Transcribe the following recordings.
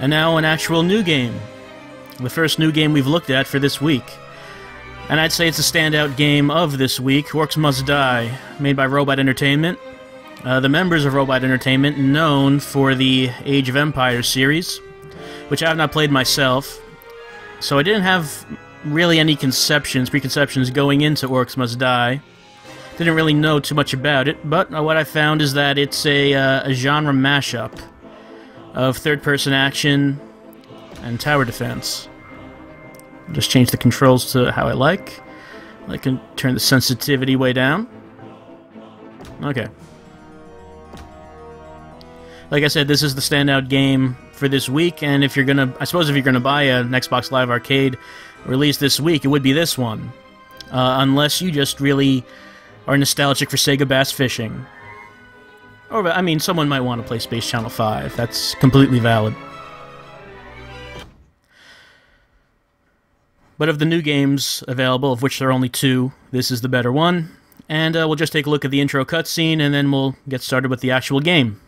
And now an actual new game. The first new game we've looked at for this week. And I'd say it's a standout game of this week, Orcs Must Die, made by Robot Entertainment. The members of Robot Entertainment, known for the Age of Empires series, which I have not played myself, so I didn't have really any preconceptions going into Orcs Must Die. Didn't really know too much about it, but what I found is that it's a genre mashup of third-person action and tower defense. Just change the controls to how I like. I can turn the sensitivity way down. Okay. Like I said, this is the standout game for this week, and if you're gonna, I suppose if you're gonna buy an Xbox Live Arcade release this week, it would be this one. Unless you just really are nostalgic for Sega Bass Fishing. Or, I mean, someone might want to play Space Channel 5. That's completely valid. But of the new games available, of which there are only 2, this is the better one. And we'll just take a look at the intro cutscene, and then we'll get started with the actual game.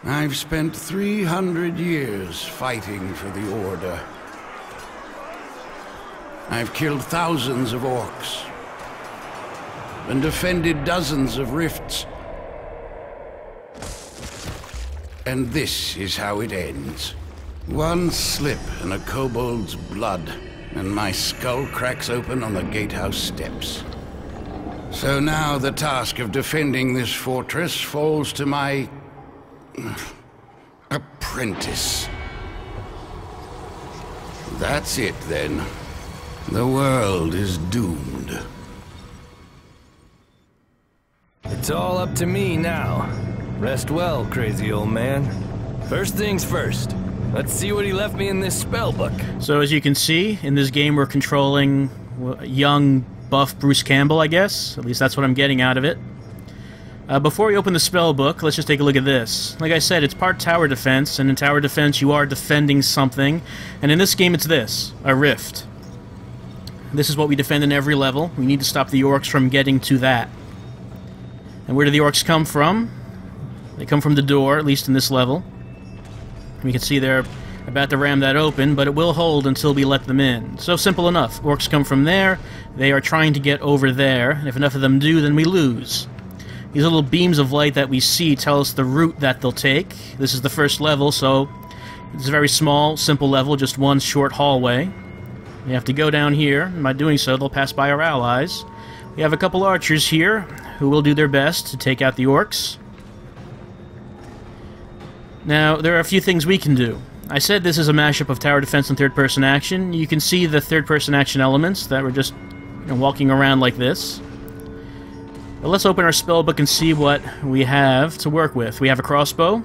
I've spent 300 years fighting for the Order. I've killed thousands of orcs and defended dozens of rifts. And this is how it ends. One slip and a kobold's blood, and my skull cracks open on the gatehouse steps. So now the task of defending this fortress falls to my apprentice. That's it, then. The world is doomed. It's all up to me now. Rest well, crazy old man. First things first. Let's see what he left me in this spell book. So as you can see, in this game we're controlling young, buff Bruce Campbell, I guess. At least that's what I'm getting out of it. Before we open the spell book, let's just take a look at this. Like I said, it's part tower defense, and in tower defense you are defending something. And in this game it's this, a rift. This is what we defend in every level. We need to stop the orcs from getting to that. And where do the orcs come from? They come from the door, at least in this level. We can see they're about to ram that open, but it will hold until we let them in. So simple enough. Orcs come from there. They are trying to get over there. And if enough of them do, then we lose. These little beams of light that we see tell us the route that they'll take. This is the first level, so it's a very small, simple level, just one short hallway. We have to go down here, and by doing so, they'll pass by our allies. We have a couple archers here who will do their best to take out the orcs. Now, there are a few things we can do. I said this is a mashup of tower defense and third-person action. You can see the third-person action elements that we're just walking around like this. But let's open our spellbook and see what we have to work with. We have a crossbow,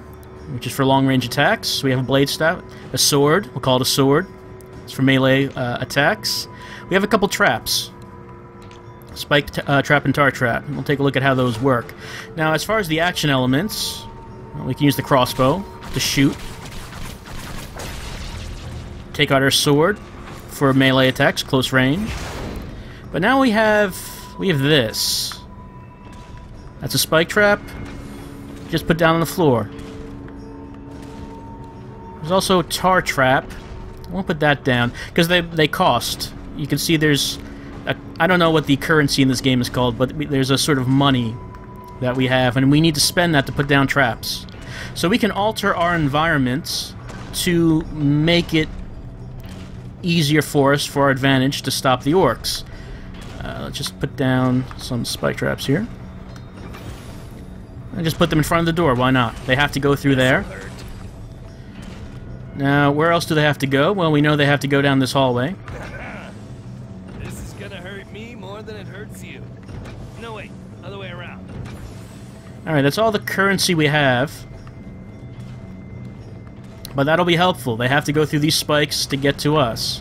which is for long-range attacks. We have a blade staff, a sword. We'll call it a sword. It's for melee attacks. We have a couple traps. Spike trap and tar trap. We'll take a look at how those work. Now, as far as the action elements, we can use the crossbow to shoot. Take out our sword for melee attacks, close range. But now we have this. That's a spike trap. Just put down on the floor. There's also a tar trap. I won't put that down because they cost. You can see there's I don't know what the currency in this game is called, but there's a sort of money that we have, and we need to spend that to put down traps. So we can alter our environments to make it easier for us, for our advantage, to stop the orcs. Let's just put down some spike traps here. And just put them in front of the door, why not? They have to go through there. Now, where else do they have to go? Well, we know they have to go down this hallway. This is gonna hurt me more than it hurts you. No, wait, other way around. Alright, that's all the currency we have. But that'll be helpful. They have to go through these spikes to get to us.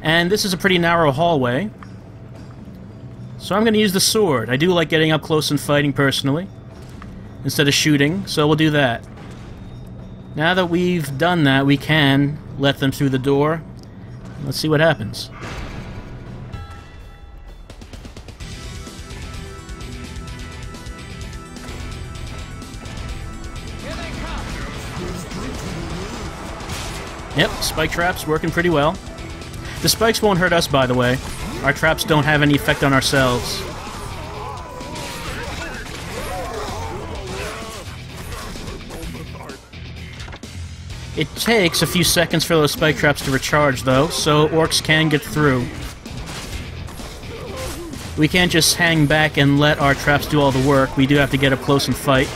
And this is a pretty narrow hallway. So I'm going to use the sword. I do like getting up close and fighting personally, instead of shooting, so we'll do that. Now that we've done that, we can let them through the door. Let's see what happens. Yep, spike traps working pretty well. The spikes won't hurt us, by the way. Our traps don't have any effect on ourselves. It takes a few seconds for those spike traps to recharge, though, so orcs can get through. We can't just hang back and let our traps do all the work. We do have to get up close and fight,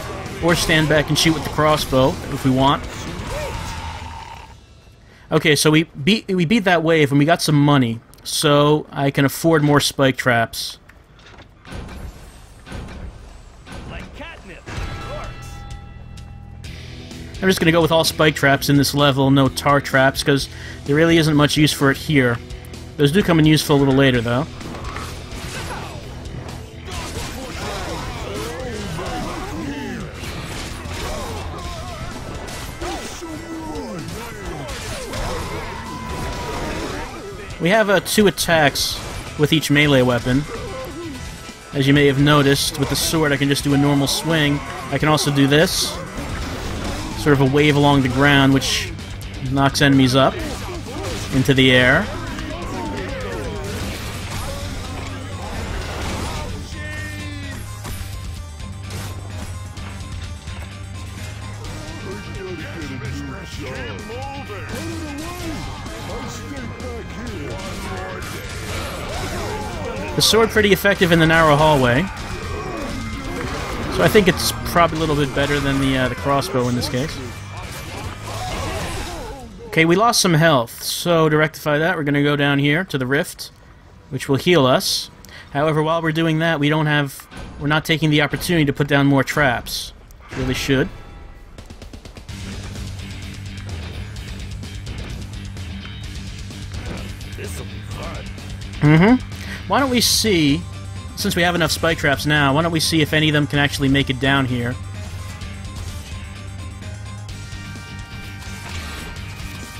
or stand back and shoot with the crossbow, if we want. Okay, so we beat that wave, and we got some money, so I can afford more spike traps. I'm just going to go with all spike traps in this level, no tar traps, because there really isn't much use for it here. Those do come in useful a little later, though. We have 2 attacks with each melee weapon. As you may have noticed, with the sword I can just do a normal swing. I can also do this. Sort of a wave along the ground, which knocks enemies up into the air. The sword pretty effective in the narrow hallway. So I think it's probably a little bit better than the crossbow in this case. Okay, we lost some health, so to rectify that, we're going to go down here to the rift, which will heal us. However, while we're doing that, we're not taking the opportunity to put down more traps. Really should. This'll be fun. Mm-hmm. Why don't we see, since we have enough spike traps now, why don't we see if any of them can actually make it down here?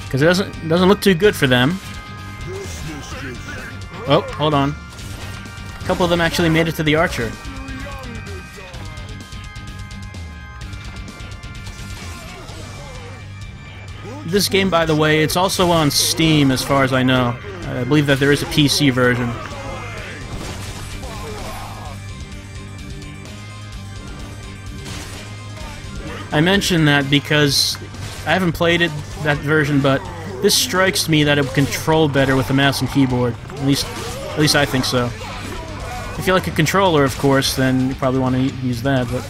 Because it doesn't look too good for them. Oh, hold on. A couple of them actually made it to the archer. This game, by the way, it's also on Steam as far as I know. I believe that there is a PC version. I mention that because I haven't played that version, but this strikes me that it would control better with a mouse and keyboard. At least I think so. If you like a controller, of course, then you probably want to use that, but...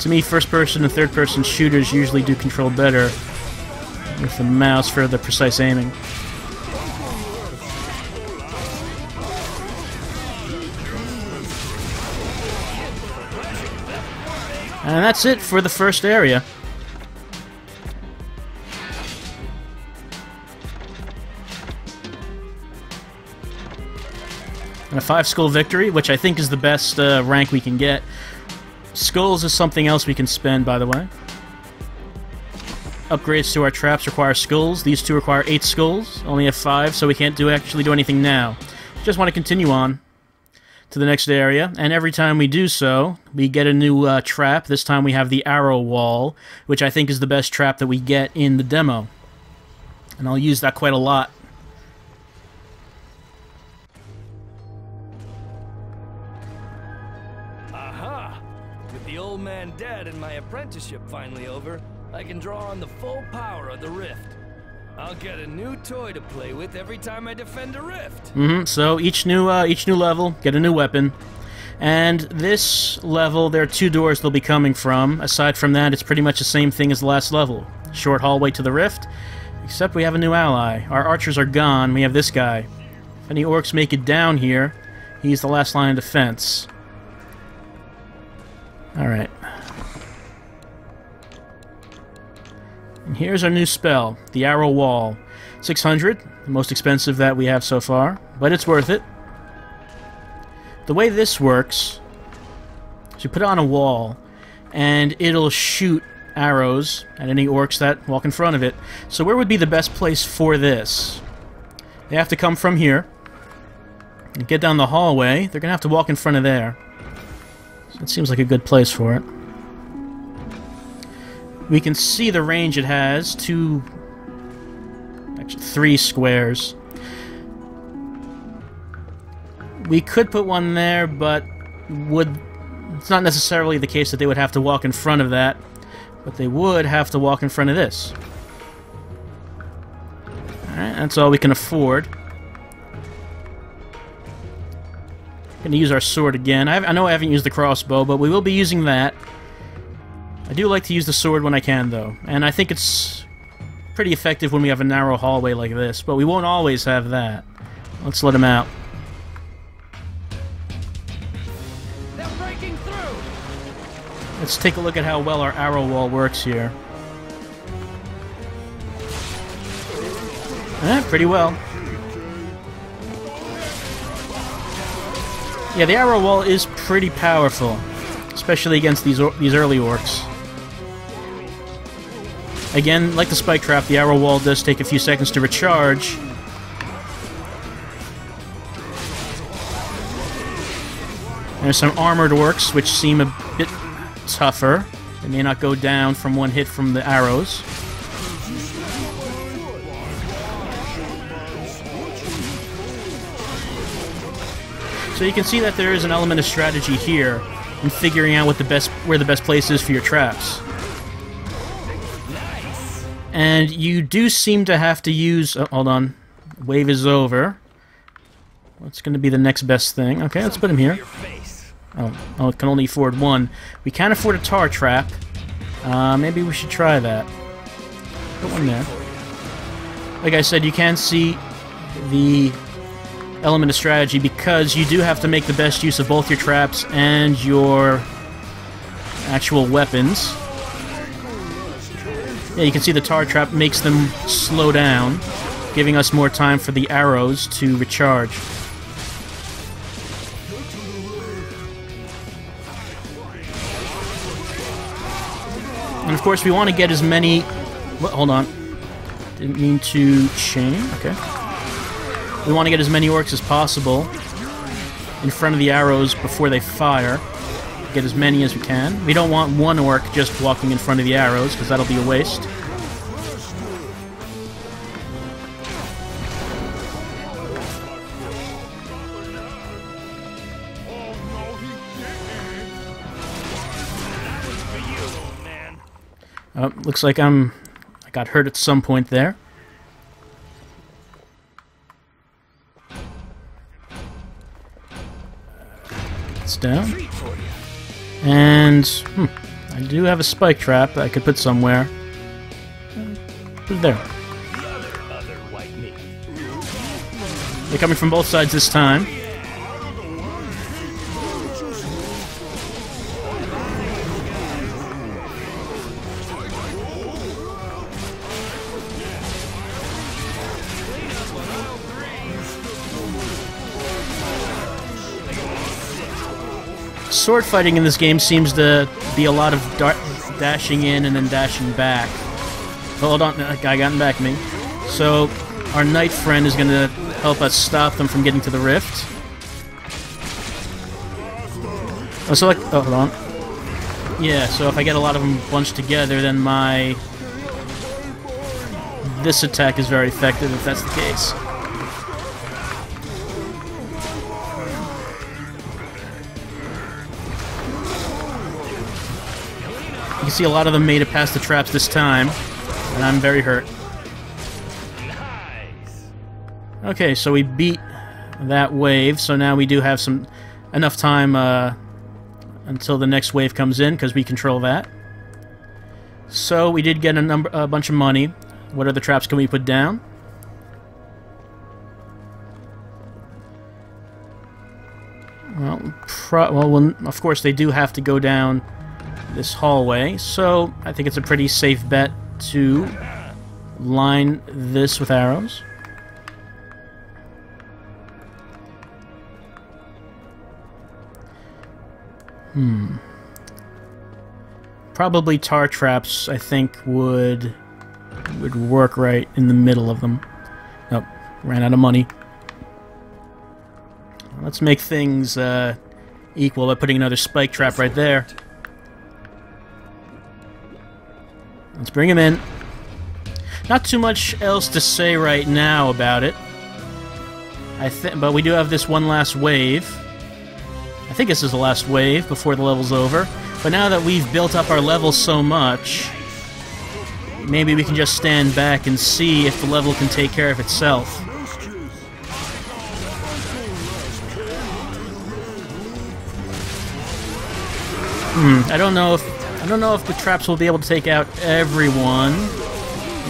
To me, first-person and third-person shooters usually do control better with the mouse for the precise aiming. And that's it for the first area. And a 5-skull victory, which I think is the best rank we can get. Skulls is something else we can spend, by the way. Upgrades to our traps require skulls. These 2 require 8 skulls. Only have 5, so we can't actually do anything now. Just want to continue on to the next area, and every time we do so, we get a new trap. This time we have the arrow wall, which I think is the best trap that we get in the demo. And I'll use that quite a lot. Aha! With the old man dead and my apprenticeship finally over, I can draw on the full power of the rift. I'll get a new toy to play with every time I defend a rift. So each new level, get a new weapon. And this level, there are 2 doors they'll be coming from. Aside from that, it's pretty much the same thing as the last level. Short hallway to the rift, except we have a new ally. Our archers are gone, we have this guy. If any orcs make it down here, he's the last line of defense. Alright. And here's our new spell, the Arrow Wall. 600, the most expensive that we have so far, but it's worth it. The way this works is you put it on a wall, and it'll shoot arrows at any orcs that walk in front of it. So where would be the best place for this? They have to come from here, and get down the hallway. They're going to have to walk in front of there. So it seems like a good place for it. We can see the range it has. Actually 3 squares. We could put one there, but it's not necessarily the case that they would have to walk in front of that, but they would have to walk in front of this. Alright, that's all we can afford. Gonna use our sword again. I know I haven't used the crossbow, but we will be using that. I do like to use the sword when I can, though, and I think it's pretty effective when we have a narrow hallway like this, but we won't always have that. Let's let him out. They're breaking through. Let's take a look at how well our arrow wall works here. Pretty well. Yeah, the arrow wall is pretty powerful, especially against these early orcs. Again, like the spike trap, the arrow wall does take a few seconds to recharge. There's some armored orcs, which seem a bit tougher. They may not go down from one hit from the arrows. So you can see that there is an element of strategy here in figuring out where the best place is for your traps. And you do seem to have to use... Oh, hold on. Wave is over. What's going to be the next best thing? Okay, let's put him here. Oh, it can only afford one. We can't afford a tar trap. Maybe we should try that. Put one there. Like I said, you can see the element of strategy because you do have to make the best use of both your traps and your actual weapons. Yeah, you can see the tar trap makes them slow down, giving us more time for the arrows to recharge. And of course we want to get as many... Hold on. Didn't mean to chain. Okay. We want to get as many orcs as possible in front of the arrows before they fire. Get as many as we can. We don't want one orc just walking in front of the arrows, because that'll be a waste. Looks like I got hurt at some point there. It's down. And I do have a spike trap that I could put somewhere. Put it there. They're coming from both sides this time. Sword fighting in this game seems to be a lot of dashing in and then dashing back. Hold on, that guy got back me. So our knight friend is going to help us stop them from getting to the rift. Oh, so like, oh, hold on. Yeah, so if I get a lot of them bunched together, then this attack is very effective if that's the case. You can see a lot of them made it past the traps this time, and I'm very hurt. Okay, so we beat that wave, so now we do have enough time until the next wave comes in, because we control that. So we did get a bunch of money. What other traps can we put down? Well, of course they do have to go down this hallway, so I think it's a pretty safe bet to line this with arrows. Probably tar traps, I think, would work right in the middle of them. Nope, ran out of money. Let's make things equal by putting another spike trap right there. Let's bring him in. Not too much else to say right now about it. But we do have this one last wave. I think this is the last wave before the level's over. But now that we've built up our level so much, maybe we can just stand back and see if the level can take care of itself. I don't know if the traps will be able to take out everyone.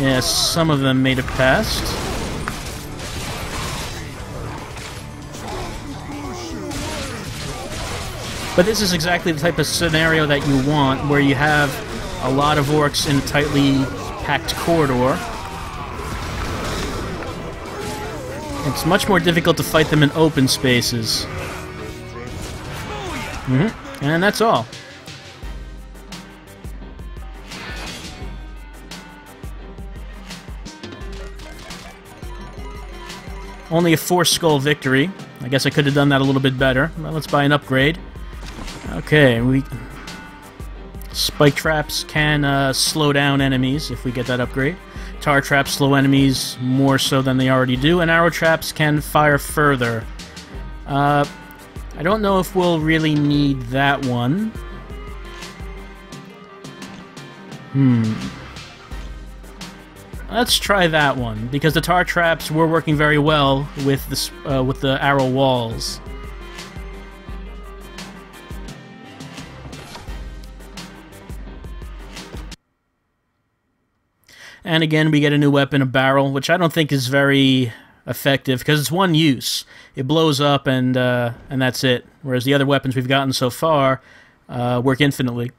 Yes, some of them may have passed. But this is exactly the type of scenario that you want, where you have a lot of orcs in a tightly packed corridor. It's much more difficult to fight them in open spaces. And that's all. Only a 4-skull victory. I guess I could have done that a little bit better. Well, let's buy an upgrade. Okay, spike traps can slow down enemies if we get that upgrade. Tar traps slow enemies more so than they already do, and arrow traps can fire further. I don't know if we'll really need that one. Let's try that one, because the tar traps were working very well with the arrow walls. And again, we get a new weapon, a barrel, which I don't think is very effective, because it's one use. It blows up and that's it. Whereas the other weapons we've gotten so far work infinitely.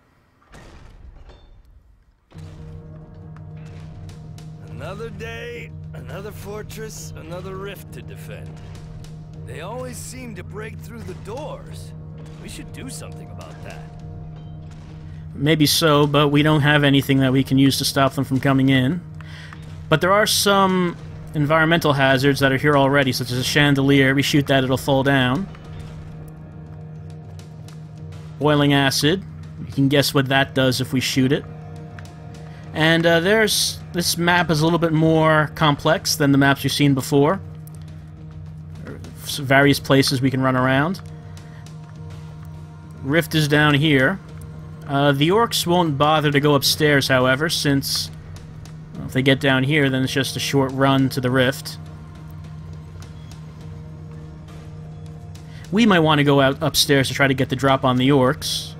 Another day, another fortress, another rift to defend. They always seem to break through the doors. We should do something about that. Maybe so, but we don't have anything that we can use to stop them from coming in. But there are some environmental hazards that are here already, such as a chandelier. We shoot that, it'll fall down. Boiling acid. You can guess what that does if we shoot it. And this map is a little bit more complex than the maps we've seen before. There's various places we can run around. Rift is down here. The orcs won't bother to go upstairs, however, since if they get down here, then it's just a short run to the rift. We might want to go out upstairs to try to get the drop on the orcs.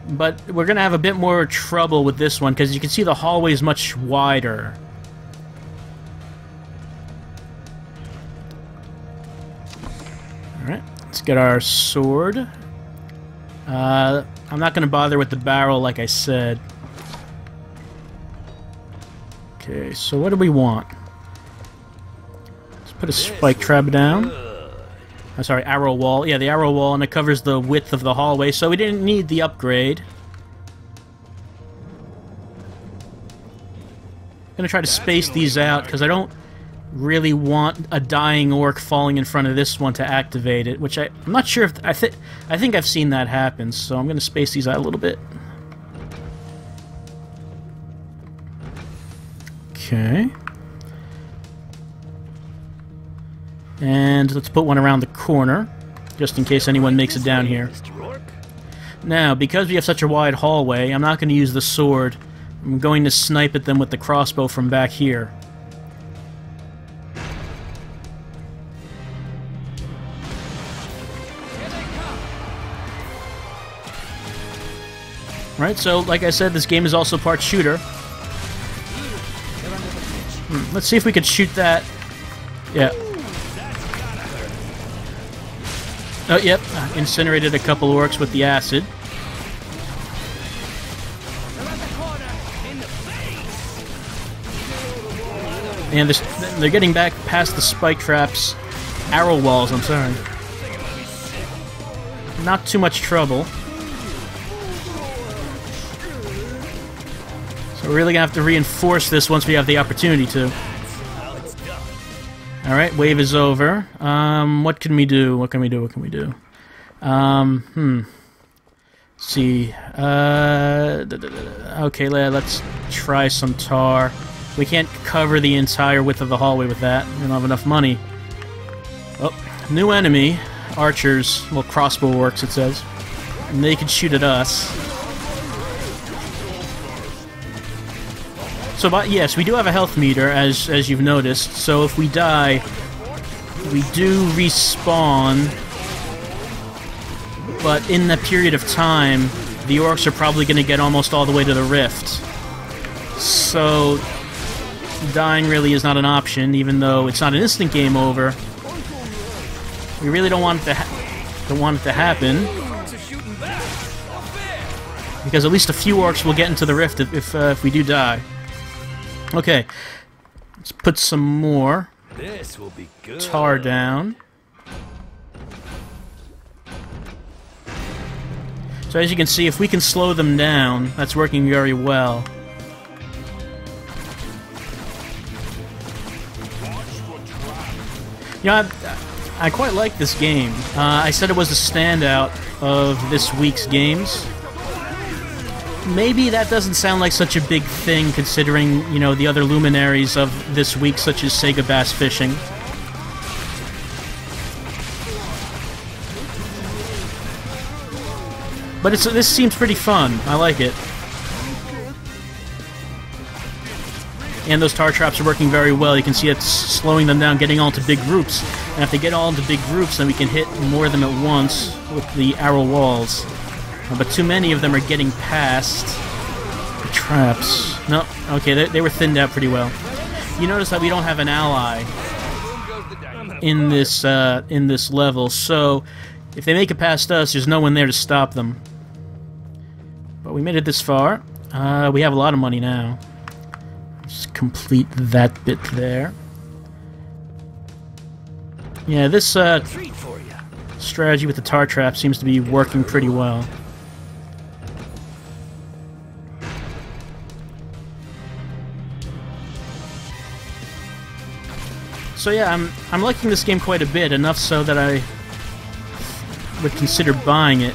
But we're going to have a bit more trouble with this one, because you can see the hallway is much wider. Alright, let's get our sword. I'm not going to bother with the barrel, like I said. Okay, so what do we want? Let's put a spike trap down. I'm sorry, arrow wall. Yeah, the arrow wall, and it covers the width of the hallway, so we didn't need the upgrade. I'm gonna try to space these out, because I don't really want a dying orc falling in front of this one to activate it, which I'm not sure if... I think I've seen that happen, so I'm gonna space these out a little bit. Okay. And let's put one around the corner, just in case anyone makes it down here. Now, because we have such a wide hallway, I'm not going to use the sword. I'm going to snipe at them with the crossbow from back here. Right, so like I said, this game is also part shooter. Let's see if we could shoot that. Yeah. Oh, yep. Incinerated a couple orcs with the acid. And they're getting back past the spike traps. Arrow walls, I'm sorry. Not too much trouble. So we're really gonna have to reinforce this once we have the opportunity to. Alright, wave is over. What can we do? What can we do? What can we do? see. Okay, let's try some tar. We can't cover the entire width of the hallway with that. We don't have enough money. Oh, new enemy. Archers. Well, crossbow orcs, it says. And they can shoot at us. So, but yes, we do have a health meter, as you've noticed. So if we die, we do respawn. But in that period of time, the orcs are probably going to get almost all the way to the rift. So dying really is not an option, even though it's not an instant game over. We really don't want it to happen, because at least a few orcs will get into the rift if we do die. Okay, let's put some more This will be good. tar down. So as you can see, if we can slow them down, that's working very well. You know, I quite like this game. I said it was the standout of this week's games. Maybe that doesn't sound like such a big thing, considering, you know, the other luminaries of this week, such as Sega Bass Fishing. But this seems pretty fun. I like it. And those tar traps are working very well. You can see it's slowing them down, getting all into big groups. And if they get all into big groups, then we can hit more of them at once with the arrow walls. But too many of them are getting past the traps. No, okay, they were thinned out pretty well. You notice that we don't have an ally in this level, so if they make it past us, there's no one there to stop them. But we made it this far. We have a lot of money now. Just complete that bit there. Yeah, this strategy with the tar trap seems to be working pretty well. So yeah, I'm liking this game quite a bit, enough so that I would consider buying it.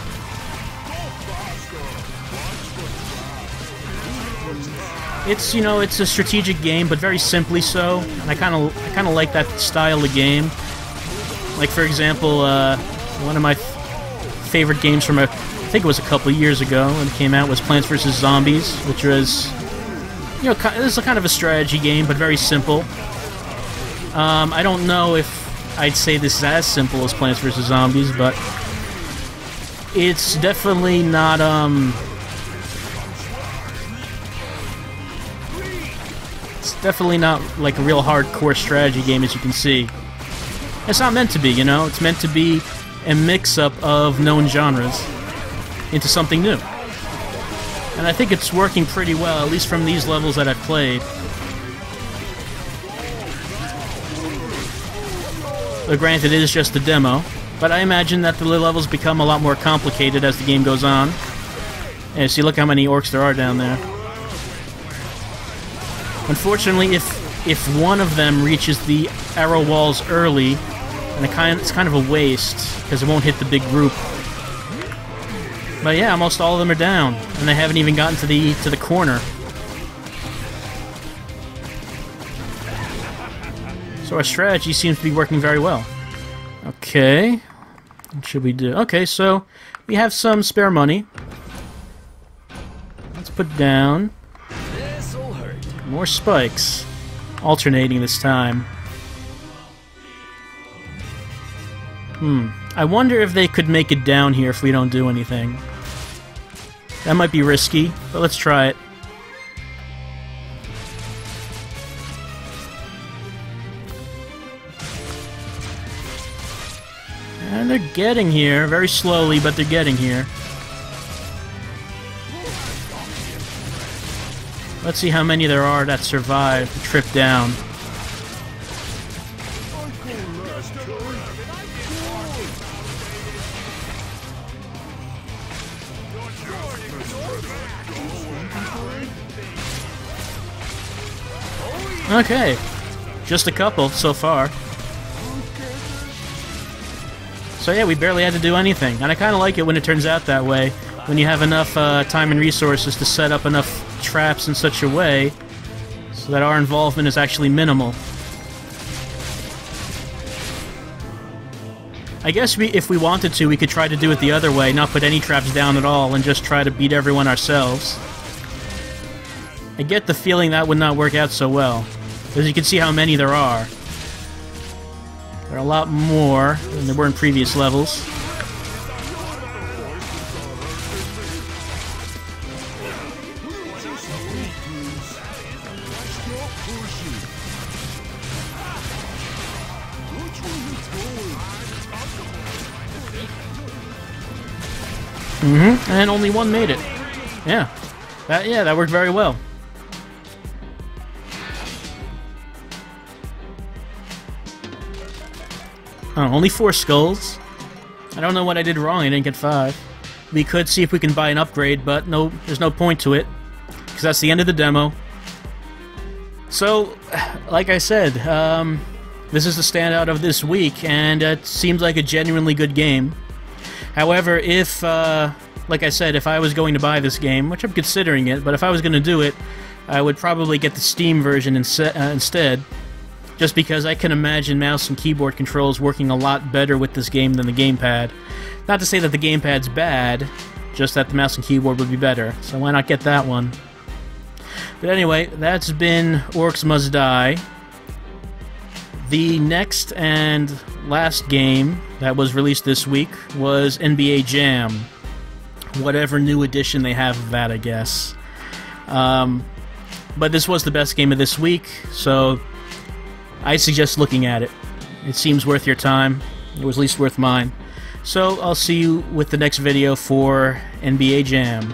It's, you know, it's a strategic game, but very simply so. And I kind of like that style of game. Like, for example, one of my favorite games from I think it was a couple of years ago when it came out, was Plants vs. Zombies, which was, you know, this is a kind of a strategy game, but very simple. I don't know if I'd say this is as simple as Plants vs. Zombies, but it's definitely not, it's definitely not like a real hardcore strategy game, as you can see. It's not meant to be, you know? It's meant to be a mix-up of known genres into something new. And I think it's working pretty well, at least from these levels that I've played. Granted, it is just a demo, but I imagine that the levels become a lot more complicated as the game goes on. And see, look how many orcs there are down there. Unfortunately, if one of them reaches the arrow walls early, and it's kind of a waste, because it won't hit the big group. But yeah, almost all of them are down, and they haven't even gotten to the corner. So our strategy seems to be working very well. Okay, what should we do? Okay, so we have some spare money. Let's put down more spikes, alternating this time. I wonder if they could make it down here if we don't do anything. That might be risky, but let's try it. And they're getting here, very slowly, but they're getting here. Let's see how many there are that survive the trip down. Okay, just a couple so far. So yeah, we barely had to do anything, and I kind of like it when it turns out that way. when you have enough time and resources to set up enough traps in such a way so that our involvement is actually minimal. I guess if we wanted to, we could try to do it the other way, not put any traps down at all, and just try to beat everyone ourselves. I get the feeling that would not work out so well, as you can see how many there are. There are a lot more than there were in previous levels. And only one made it. Yeah. That worked very well. Oh, only 4 skulls. I don't know what I did wrong, I didn't get 5. We could see if we can buy an upgrade, but no, there's no point to it, because that's the end of the demo. So, like I said, this is the standout of this week, and it seems like a genuinely good game. However, if, like I said, if I was going to buy this game, which I'm considering it, but if I was going to do it, I would probably get the Steam version instead, just because I can imagine mouse and keyboard controls working a lot better with this game than the gamepad. Not to say that the gamepad's bad, just that the mouse and keyboard would be better, so why not get that one? But anyway, that's been Orcs Must Die. The next and last game that was released this week was NBA Jam. Whatever new edition they have of that, I guess. But this was the best game of this week, so I suggest looking at it. It seems worth your time. It was at least worth mine. So I'll see you with the next video for NBA Jam.